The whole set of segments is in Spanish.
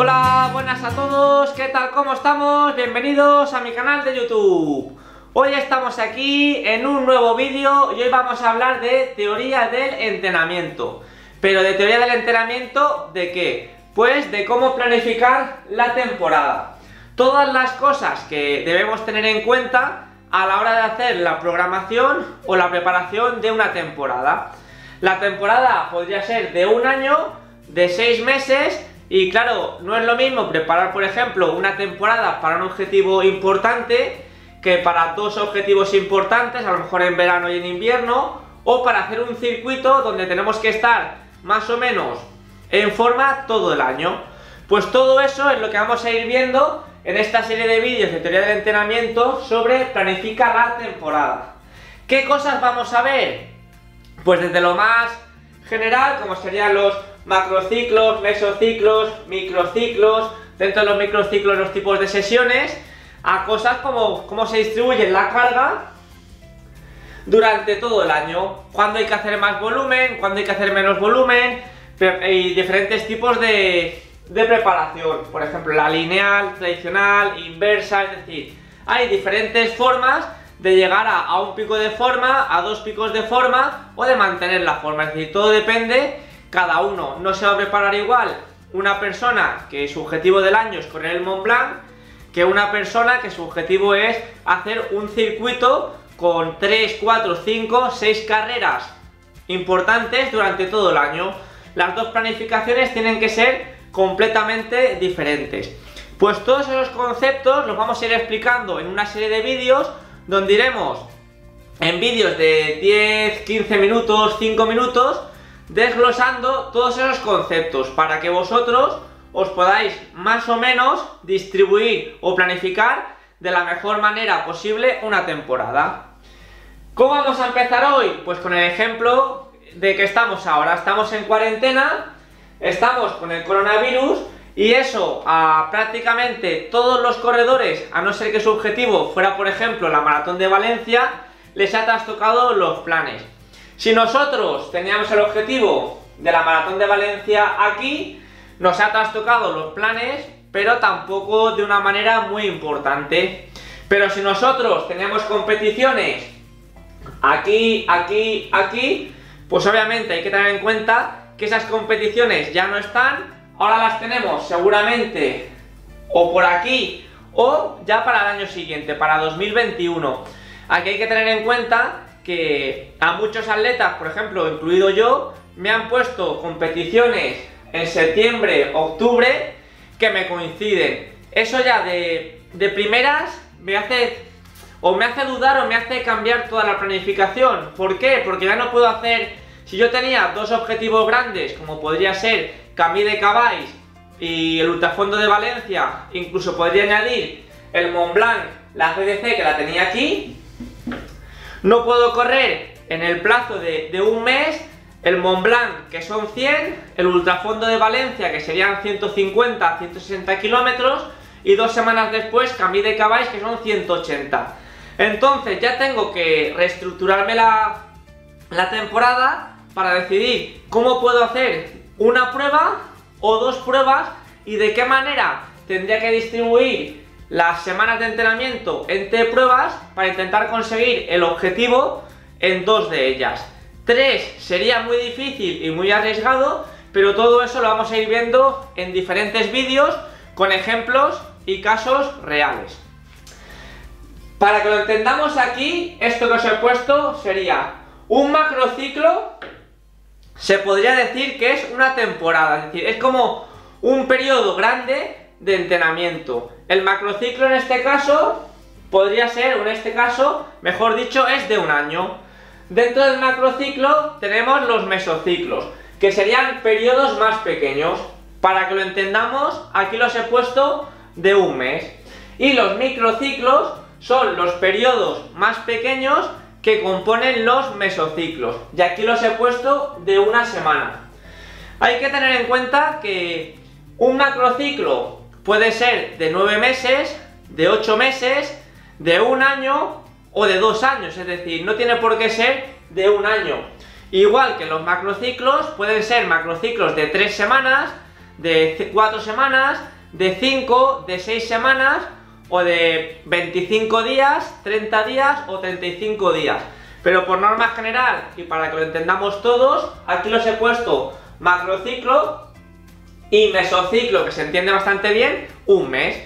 Hola, buenas a todos, ¿qué tal? ¿Cómo estamos? Bienvenidos a mi canal de YouTube. Hoy estamos aquí en un nuevo vídeo y hoy vamos a hablar de teoría del entrenamiento. Pero de teoría del entrenamiento, ¿de qué? Pues de cómo planificar la temporada. Todas las cosas que debemos tener en cuenta a la hora de hacer la programación o la preparación de una temporada. La temporada podría ser de un año, de 6 meses. Y claro, no es lo mismo preparar, por ejemplo, una temporada para un objetivo importante que para dos objetivos importantes, a lo mejor en verano y en invierno, o para hacer un circuito donde tenemos que estar más o menos en forma todo el año. Pues todo eso es lo que vamos a ir viendo en esta serie de vídeos de teoría del entrenamiento sobre planifica la temporada. ¿Qué cosas vamos a ver? Pues desde lo más general, como serían los macrociclos, mesociclos, microciclos, dentro de los microciclos los tipos de sesiones, a cosas como cómo se distribuye la carga durante todo el año, cuándo hay que hacer más volumen, cuándo hay que hacer menos volumen, y diferentes tipos de preparación, por ejemplo la lineal, tradicional, inversa, es decir, hay diferentes formas de llegar a un pico de forma, a dos picos de forma o de mantener la forma, es decir, todo depende. Cada uno no se va a preparar igual una persona que su objetivo del año es correr el Mont Blanc que una persona que su objetivo es hacer un circuito con 3, 4, 5, 6 carreras importantes durante todo el año. Las dos planificaciones tienen que ser completamente diferentes. Pues todos esos conceptos los vamos a ir explicando en una serie de vídeos donde iremos en vídeos de 10, 15 minutos, 5 minutos desglosando todos esos conceptos para que vosotros os podáis más o menos distribuir o planificar de la mejor manera posible una temporada. ¿Cómo vamos a empezar hoy? Pues con el ejemplo de que estamos ahora, estamos en cuarentena, estamos con el coronavirus y eso a prácticamente todos los corredores, a no ser que su objetivo fuera por ejemplo la Maratón de Valencia, les ha trastocado los planes. Si nosotros teníamos el objetivo de la Maratón de Valencia aquí, nos ha trastocado los planes, pero tampoco de una manera muy importante. Pero si nosotros teníamos competiciones aquí, aquí, aquí, pues obviamente hay que tener en cuenta que esas competiciones ya no están, ahora las tenemos seguramente o por aquí o ya para el año siguiente, para 2021. Aquí hay que tener en cuenta que a muchos atletas, por ejemplo, incluido yo, me han puesto competiciones en septiembre, octubre, que me coinciden. Eso ya de primeras me hace dudar o me hace cambiar toda la planificación. ¿Por qué? Porque ya no puedo hacer, si yo tenía dos objetivos grandes, como podría ser Camí de Cabáis y el Ultrafondo de Valencia, incluso podría añadir el Mont Blanc, la CDC que la tenía aquí. No puedo correr en el plazo de un mes el Mont Blanc, que son 100, el Ultrafondo de Valencia, que serían 150, 160 kilómetros, y 2 semanas después Camí de Cabáis, que son 180. Entonces ya tengo que reestructurarme la temporada para decidir cómo puedo hacer una prueba o dos pruebas y de qué manera tendría que distribuir las semanas de entrenamiento entre pruebas para intentar conseguir el objetivo en 2 de ellas. 3 sería muy difícil y muy arriesgado, pero todo eso lo vamos a ir viendo en diferentes vídeos con ejemplos y casos reales. Para que lo entendamos aquí, esto que os he puesto sería un macrociclo, se podría decir que es una temporada, es decir, es como un periodo grande de entrenamiento. El macrociclo en este caso podría ser, o en este caso, mejor dicho, es de un año. Dentro del macrociclo tenemos los mesociclos, que serían periodos más pequeños. Para que lo entendamos, aquí los he puesto de un mes. Y los microciclos son los periodos más pequeños que componen los mesociclos. Y aquí los he puesto de una semana. Hay que tener en cuenta que un macrociclo puede ser de 9 meses, de 8 meses, de un año o de 2 años, es decir, no tiene por qué ser de un año. Igual que los macrociclos, pueden ser macrociclos de 3 semanas, de 4 semanas, de 5, de 6 semanas o de 25 días, 30 días o 35 días. Pero por norma general y para que lo entendamos todos, aquí los he puesto macrociclo y mesociclo, que se entiende bastante bien, un mes.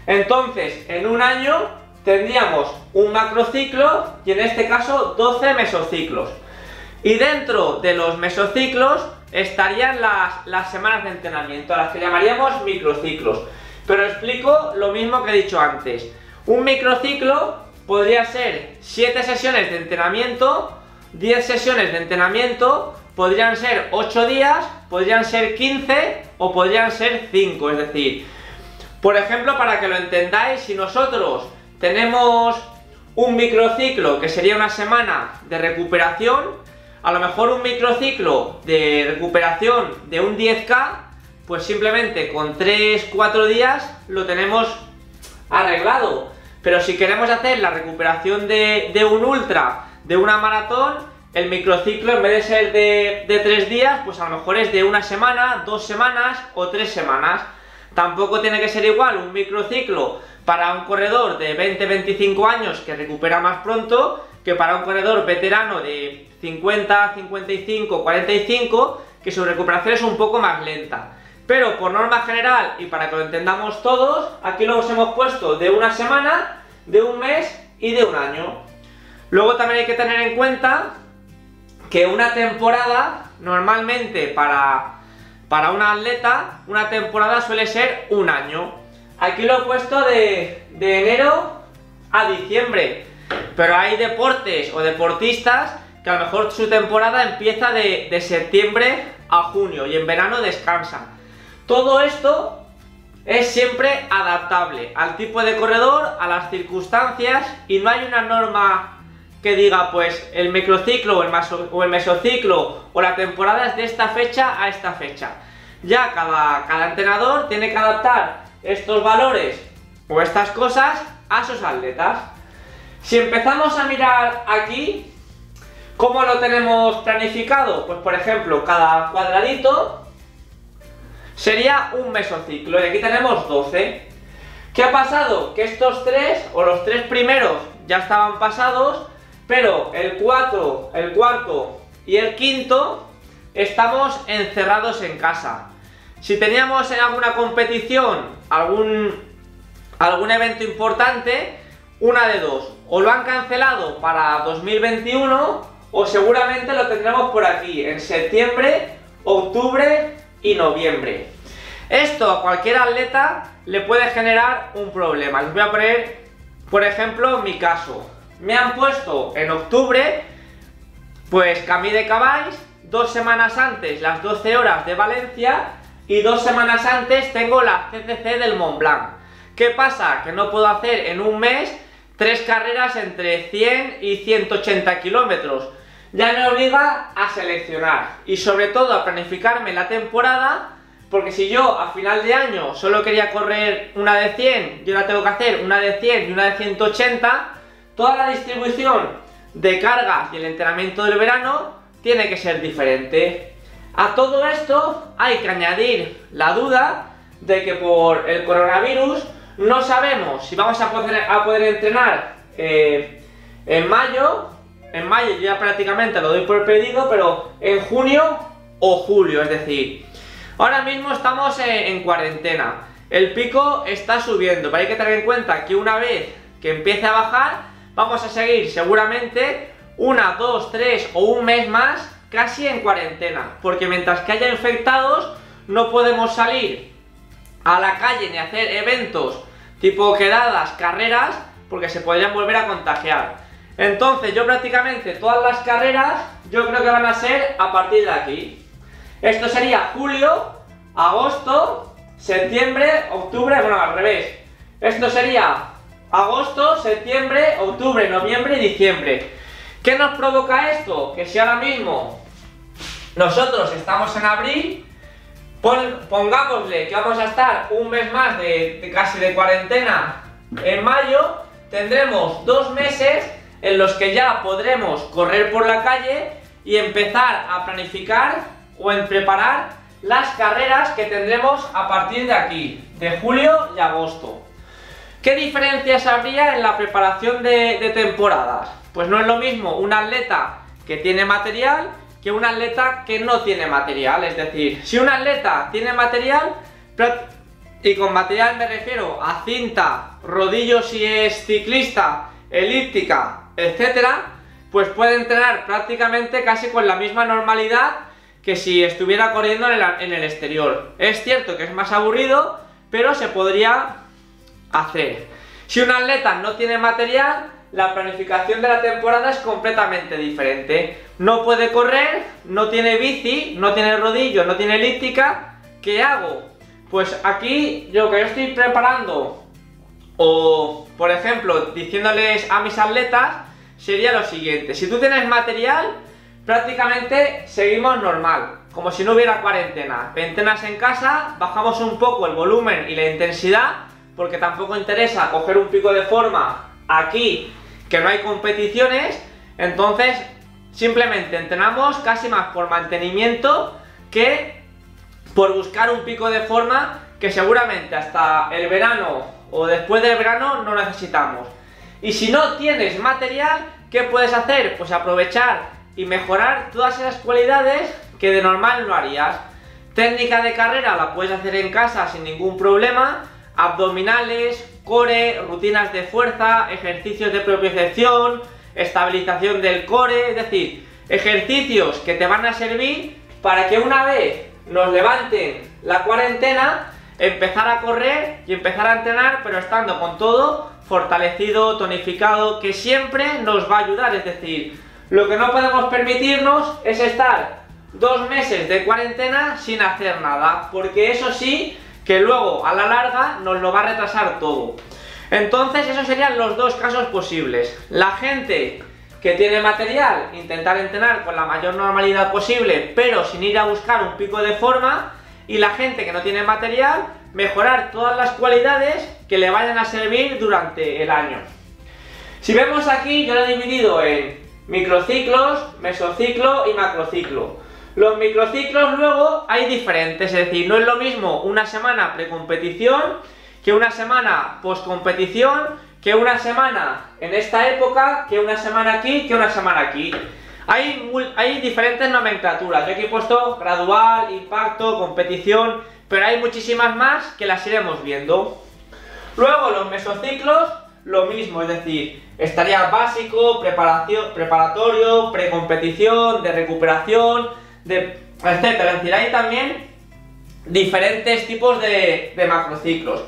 Entonces, en un año tendríamos un macrociclo y en este caso 12 mesociclos. Y dentro de los mesociclos estarían las semanas de entrenamiento, a las que llamaríamos microciclos. Pero explico lo mismo que he dicho antes. Un microciclo podría ser 7 sesiones de entrenamiento, 10 sesiones de entrenamiento, podrían ser 8 días, podrían ser 15 o podrían ser 5. Es decir, por ejemplo, para que lo entendáis, si nosotros tenemos un microciclo que sería una semana de recuperación, a lo mejor un microciclo de recuperación de un 10K, pues simplemente con 3-4 días lo tenemos arreglado. Pero si queremos hacer la recuperación de un ultra, de una maratón, el microciclo en vez de ser de 3 días, pues a lo mejor es de una semana, 2 semanas o 3 semanas. Tampoco tiene que ser igual un microciclo para un corredor de 20-25 años que recupera más pronto que para un corredor veterano de 50, 55, 45 que su recuperación es un poco más lenta. Pero por norma general y para que lo entendamos todos, aquí los hemos puesto de una semana, de un mes y de un año. Luego también hay que tener en cuenta que una temporada, normalmente para un atleta, una temporada suele ser un año. Aquí lo he puesto de enero a diciembre, pero hay deportes o deportistas que a lo mejor su temporada empieza de septiembre a junio y en verano descansan. Todo esto es siempre adaptable al tipo de corredor, a las circunstancias, y no hay una norma que diga pues el microciclo o el mesociclo o la temporada es de esta fecha a esta fecha. Ya cada entrenador tiene que adaptar estos valores o estas cosas a sus atletas. Si empezamos a mirar aquí, ¿cómo lo tenemos planificado? Pues por ejemplo, cada cuadradito sería un mesociclo y aquí tenemos 12. ¿Qué ha pasado? Que estos 3 o los 3 primeros ya estaban pasados, pero el 4, el cuarto y el quinto estamos encerrados en casa. Si teníamos en alguna competición algún evento importante, una de dos, o lo han cancelado para 2021 o seguramente lo tendremos por aquí en septiembre, octubre y noviembre. Esto a cualquier atleta le puede generar un problema. Les voy a poner, por ejemplo, mi caso. Me han puesto en octubre, pues Camí de Cavalls, 2 semanas antes las 12 horas de Valencia y 2 semanas antes tengo la CCC del Mont Blanc. ¿Qué pasa? Que no puedo hacer en un mes 3 carreras entre 100 y 180 kilómetros. Ya me obliga a seleccionar y sobre todo a planificarme la temporada, porque si yo a final de año solo quería correr una de 100, yo ahora tengo que hacer una de 100 y una de 180, toda la distribución de cargas y el entrenamiento del verano tiene que ser diferente. A todo esto hay que añadir la duda de que por el coronavirus no sabemos si vamos a poder entrenar en mayo. En mayo yo ya prácticamente lo doy por perdido, pero en junio o julio, es decir, ahora mismo estamos en cuarentena. El pico está subiendo, pero hay que tener en cuenta que una vez que empiece a bajar, vamos a seguir seguramente 1, 2, 3 o un mes más casi en cuarentena, porque mientras que haya infectados no podemos salir a la calle ni hacer eventos tipo quedadas, carreras, porque se podrían volver a contagiar. Entonces yo prácticamente todas las carreras yo creo que van a ser a partir de aquí. Esto sería julio, agosto, septiembre, octubre, bueno, al revés. Esto sería agosto, septiembre, octubre, noviembre y diciembre. ¿Qué nos provoca esto? Que si ahora mismo nosotros estamos en abril, pongámosle que vamos a estar un mes más de casi de cuarentena en mayo, tendremos 2 meses en los que ya podremos correr por la calle y empezar a planificar o en preparar las carreras que tendremos a partir de aquí, de julio y agosto. ¿Qué diferencias habría en la preparación de temporadas? Pues no es lo mismo un atleta que tiene material que un atleta que no tiene material. Es decir, si un atleta tiene material, y con material me refiero a cinta, rodillos si es ciclista, elíptica, etcétera, pues puede entrenar prácticamente casi con la misma normalidad que si estuviera corriendo en el exterior. Es cierto que es más aburrido, pero se podría hacer. Si un atleta no tiene material, la planificación de la temporada es completamente diferente. No puede correr, no tiene bici, no tiene rodillo, no tiene elíptica. ¿Qué hago? Pues aquí lo que yo estoy preparando, o por ejemplo diciéndoles a mis atletas, sería lo siguiente: si tú tienes material, prácticamente seguimos normal, como si no hubiera cuarentena. Entrenas en casa, bajamos un poco el volumen y la intensidad, porque tampoco interesa coger un pico de forma aquí que no hay competiciones. Entonces simplemente entrenamos casi más por mantenimiento que por buscar un pico de forma que seguramente hasta el verano o después del verano no necesitamos. Y si no tienes material, ¿qué puedes hacer? Pues aprovechar y mejorar todas esas cualidades que de normal no harías. Técnica de carrera la puedes hacer en casa sin ningún problema: abdominales, core, rutinas de fuerza, ejercicios de propiocepción, estabilización del core, es decir, ejercicios que te van a servir para que una vez nos levanten la cuarentena, empezar a correr y empezar a entrenar, pero estando con todo fortalecido, tonificado, que siempre nos va a ayudar. Es decir, lo que no podemos permitirnos es estar 2 meses de cuarentena sin hacer nada, porque eso sí que luego a la larga nos lo va a retrasar todo. Entonces esos serían los dos casos posibles: la gente que tiene material, intentar entrenar con la mayor normalidad posible pero sin ir a buscar un pico de forma, y la gente que no tiene material, mejorar todas las cualidades que le vayan a servir durante el año. Si vemos aquí, yo lo he dividido en microciclos, mesociclo y macrociclo. Los microciclos luego hay diferentes, es decir, no es lo mismo una semana precompetición que una semana postcompetición, que una semana en esta época, que una semana aquí, que una semana aquí. Hay diferentes nomenclaturas. Yo aquí he puesto gradual, impacto, competición, pero hay muchísimas más que las iremos viendo. Luego los mesociclos, lo mismo, es decir, estaría básico, preparatorio, precompetición, de recuperación, etcétera. Es decir, hay también diferentes tipos de macrociclos.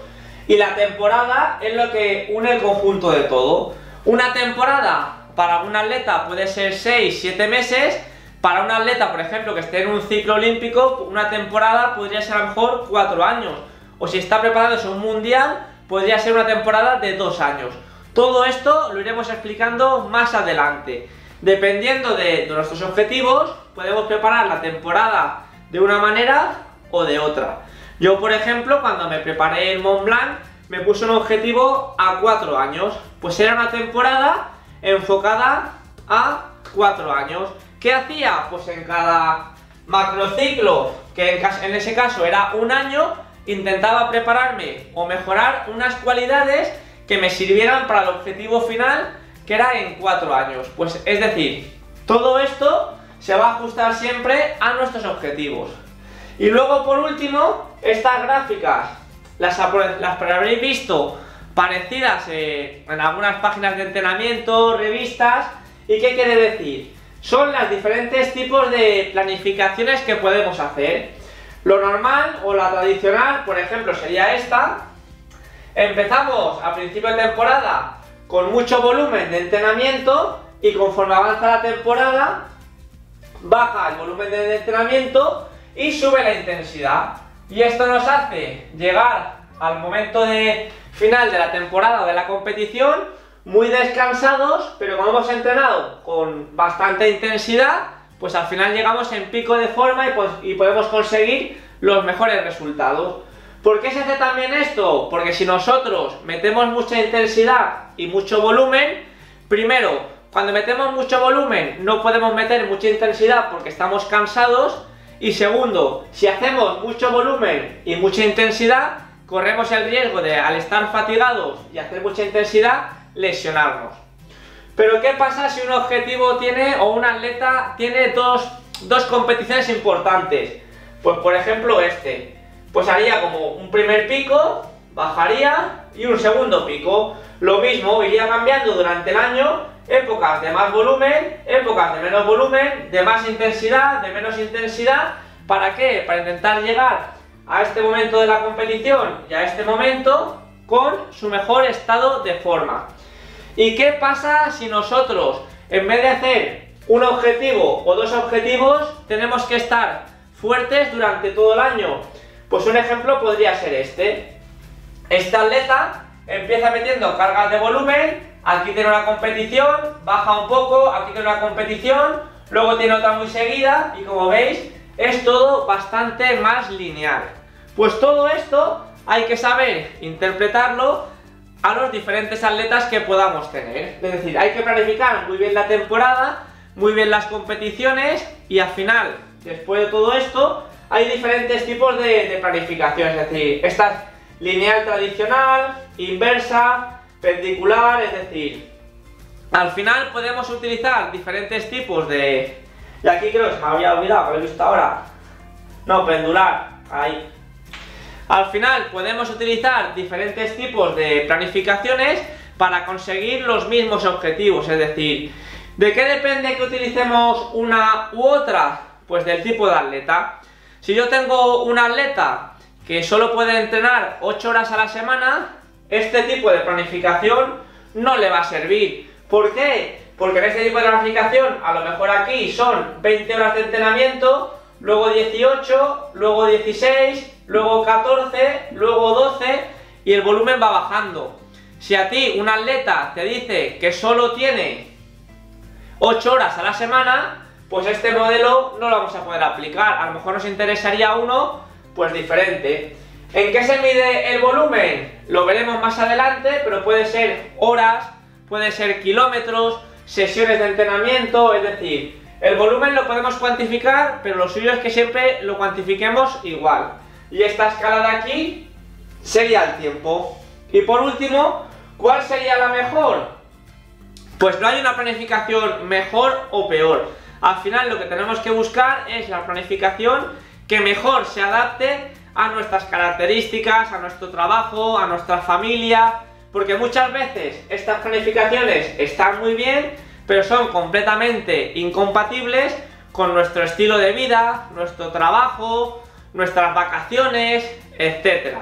Y la temporada es lo que une el conjunto de todo. Una temporada para un atleta puede ser 6-7 meses. Para un atleta, por ejemplo, que esté en un ciclo olímpico, una temporada podría ser a lo mejor 4 años. O si está preparándose un mundial, podría ser una temporada de 2 años. Todo esto lo iremos explicando más adelante. Dependiendo de nuestros objetivos, podemos preparar la temporada de una manera o de otra. Yo, por ejemplo, cuando me preparé el Mont Blanc, me puse un objetivo a 4 años. Pues era una temporada enfocada a 4 años. ¿Qué hacía? Pues en cada macrociclo, que en ese caso era un año, intentaba prepararme o mejorar unas cualidades que me sirvieran para el objetivo final, que era en 4 años. Pues es decir, todo esto se va a ajustar siempre a nuestros objetivos. Y luego, por último, estas gráficas las habréis visto parecidas en algunas páginas de entrenamiento, revistas. ¿Y qué quiere decir? Son los diferentes tipos de planificaciones que podemos hacer. Lo normal o la tradicional, por ejemplo, sería esta. Empezamos a principio de temporada con mucho volumen de entrenamiento y conforme avanza la temporada baja el volumen de entrenamiento y sube la intensidad. Y esto nos hace llegar al momento final de la temporada o de la competición muy descansados, pero como hemos entrenado con bastante intensidad, pues al final llegamos en pico de forma y podemos conseguir los mejores resultados. ¿Por qué se hace también esto? Porque si nosotros metemos mucha intensidad y mucho volumen, primero, cuando metemos mucho volumen no podemos meter mucha intensidad porque estamos cansados, Y segundo, si hacemos mucho volumen y mucha intensidad, corremos el riesgo de, al estar fatigados y hacer mucha intensidad, lesionarnos. Pero ¿qué pasa si un objetivo tiene, o un atleta tiene dos competiciones importantes? Pues por ejemplo pues haría como un primer pico, bajaría y un segundo pico. Lo mismo, iría cambiando durante el año, épocas de más volumen, épocas de menos volumen, de más intensidad, de menos intensidad. ¿Para qué? Para intentar llegar a este momento de la competición y a este momento con su mejor estado de forma. ¿Y qué pasa si nosotros, en vez de hacer un objetivo o dos objetivos, tenemos que estar fuertes durante todo el año? Pues un ejemplo podría ser este. Este atleta empieza metiendo cargas de volumen, aquí tiene una competición, baja un poco, aquí tiene una competición, luego tiene otra muy seguida y como veis es todo bastante más lineal. Pues todo esto hay que saber interpretarlo a los diferentes atletas que podamos tener. Es decir, hay que planificar muy bien la temporada, muy bien las competiciones y al final, después de todo esto, hay diferentes tipos de planificación. Es decir, esta es lineal tradicional, inversa, perpendicular, es decir, al final podemos utilizar diferentes tipos de... Y aquí creo que se me había olvidado, que lo he visto ahora. No, pendular, ahí. Al final podemos utilizar diferentes tipos de planificaciones para conseguir los mismos objetivos. Es decir, ¿de qué depende que utilicemos una u otra? Pues del tipo de atleta. Si yo tengo un atleta que solo puede entrenar 8 horas a la semana, este tipo de planificación no le va a servir. ¿Por qué? Porque en este tipo de planificación, a lo mejor aquí son 20 horas de entrenamiento, luego 18, luego 16, luego 14, luego 12 y el volumen va bajando. Si a ti un atleta te dice que solo tiene 8 horas a la semana, pues este modelo no lo vamos a poder aplicar. A lo mejor nos interesaría uno pues diferente. ¿En qué se mide el volumen? Lo veremos más adelante, pero puede ser horas, puede ser kilómetros, sesiones de entrenamiento, es decir, el volumen lo podemos cuantificar, pero lo suyo es que siempre lo cuantifiquemos igual. Y esta escala de aquí sería el tiempo. Y por último, ¿cuál sería la mejor? Pues no hay una planificación mejor o peor. Al final lo que tenemos que buscar es la planificación que mejor se adapte a nuestras características, a nuestro trabajo, a nuestra familia, porque muchas veces estas planificaciones están muy bien, pero son completamente incompatibles con nuestro estilo de vida, nuestro trabajo, nuestras vacaciones, etc.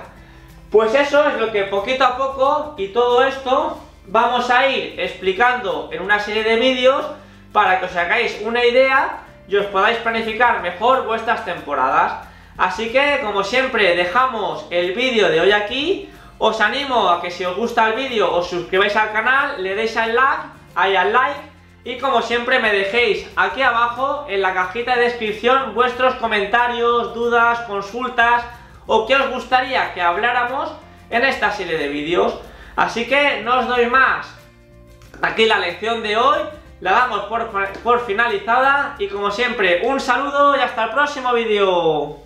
Pues eso es lo que poquito a poco y todo esto vamos a ir explicando en una serie de vídeos para que os hagáis una idea y os podáis planificar mejor vuestras temporadas. Así que, como siempre, dejamos el vídeo de hoy aquí. Os animo a que si os gusta el vídeo os suscribáis al canal, le deis al like y como siempre me dejéis aquí abajo en la cajita de descripción vuestros comentarios, dudas, consultas o qué os gustaría que habláramos en esta serie de vídeos. Así que no os doy más. Aquí la lección de hoy la damos por finalizada y como siempre un saludo y hasta el próximo vídeo.